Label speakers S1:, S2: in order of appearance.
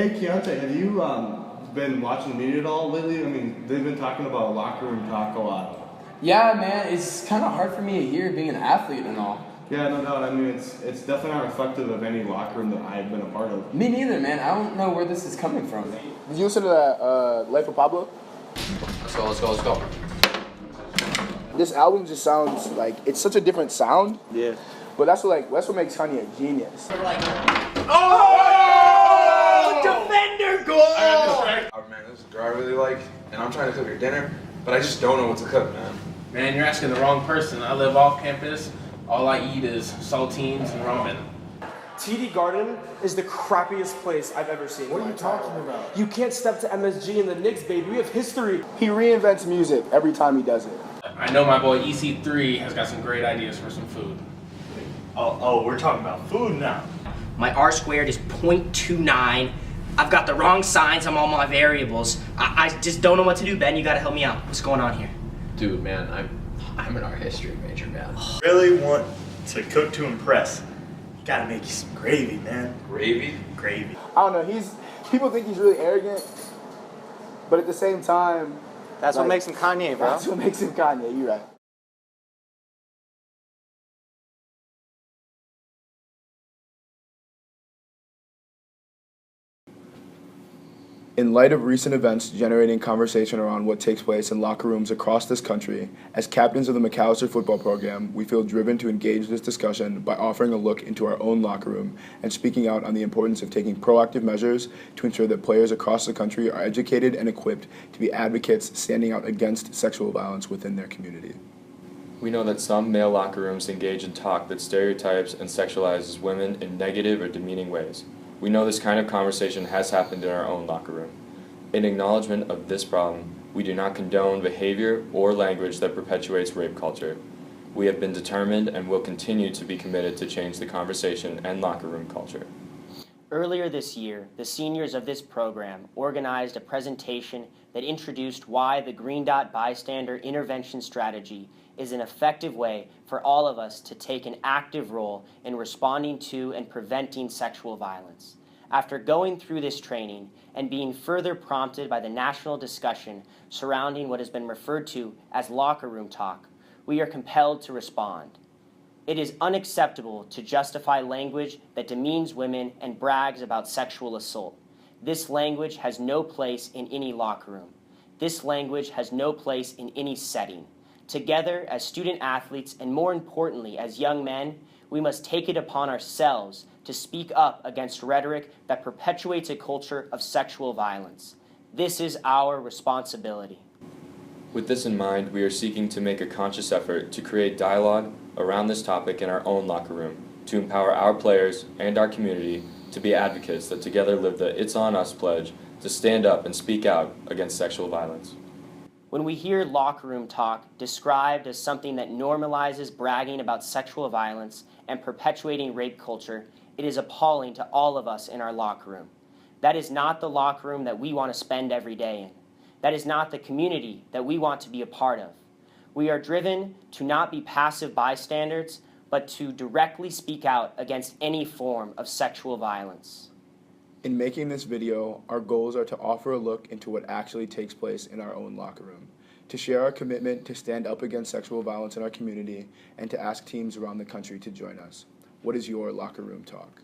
S1: Hey Keontae, have you been watching the media at all lately? I mean, they've been talking about locker room talk a lot.
S2: Yeah, man, it's kind of hard for me to hear being an athlete and all.
S1: Yeah, no doubt. I mean, it's definitely not reflective of any locker room that I've been a part of.
S2: Me neither, man. I don't know where this is coming from.
S3: Did you listen to that Life of Pablo?
S4: Let's go.
S3: This album just sounds like it's such a different sound.
S1: Yeah.
S3: But that's what makes Kanye a genius.
S4: Defender goal! Oh man, this is a girl I really like, and I'm trying to cook her dinner, but I just don't know what to cook, man.
S5: Man, you're asking the wrong person. I live off campus. All I eat is saltines and ramen.
S6: TD Garden is the crappiest place I've ever seen.
S4: What are you talking about?
S6: You can't step to MSG and the Knicks, baby. We have history.
S3: He reinvents music every time he does it.
S5: I know my boy EC3 has got some great ideas for some food.
S7: Oh, we're talking about food now.
S8: My R squared is 0.29. I've got the wrong signs on all my variables. I just don't know what to do, Ben. You gotta help me out. What's going on here?
S4: Dude, man, I'm an art history major, man.
S7: Really want to cook to impress. Gotta make you some gravy, man.
S4: Gravy?
S7: Gravy.
S3: I don't know. People think he's really arrogant, but at the same time,
S9: that's what makes him Kanye, bro.
S3: That's what makes him Kanye. You're right. In light of recent events generating conversation around what takes place in locker rooms across this country, as captains of the Macalester football program, we feel driven to engage this discussion by offering a look into our own locker room and speaking out on the importance of taking proactive measures to ensure that players across the country are educated and equipped to be advocates standing out against sexual violence within their community.
S10: We know that some male locker rooms engage in talk that stereotypes and sexualizes women in negative or demeaning ways. We know this kind of conversation has happened in our own locker room. In acknowledgement of this problem, we do not condone behavior or language that perpetuates rape culture. We have been determined and will continue to be committed to change the conversation and locker room culture.
S8: Earlier this year, the seniors of this program organized a presentation that introduced why the Green Dot Bystander Intervention Strategy is an effective way for all of us to take an active role in responding to and preventing sexual violence. After going through this training and being further prompted by the national discussion surrounding what has been referred to as locker room talk, we are compelled to respond. It is unacceptable to justify language that demeans women and brags about sexual assault. This language has no place in any locker room. This language has no place in any setting. Together, as student athletes, and more importantly, as young men, we must take it upon ourselves to speak up against rhetoric that perpetuates a culture of sexual violence. This is our responsibility.
S10: With this in mind, we are seeking to make a conscious effort to create dialogue around this topic in our own locker room, to empower our players and our community to be advocates that together live the It's On Us pledge to stand up and speak out against sexual violence.
S8: When we hear locker room talk described as something that normalizes bragging about sexual violence and perpetuating rape culture, it is appalling to all of us in our locker room. That is not the locker room that we want to spend every day in. That is not the community that we want to be a part of. We are driven to not be passive bystanders, but to directly speak out against any form of sexual violence.
S3: In making this video, our goals are to offer a look into what actually takes place in our own locker room, to share our commitment to stand up against sexual violence in our community, and to ask teams around the country to join us. What is your locker room talk?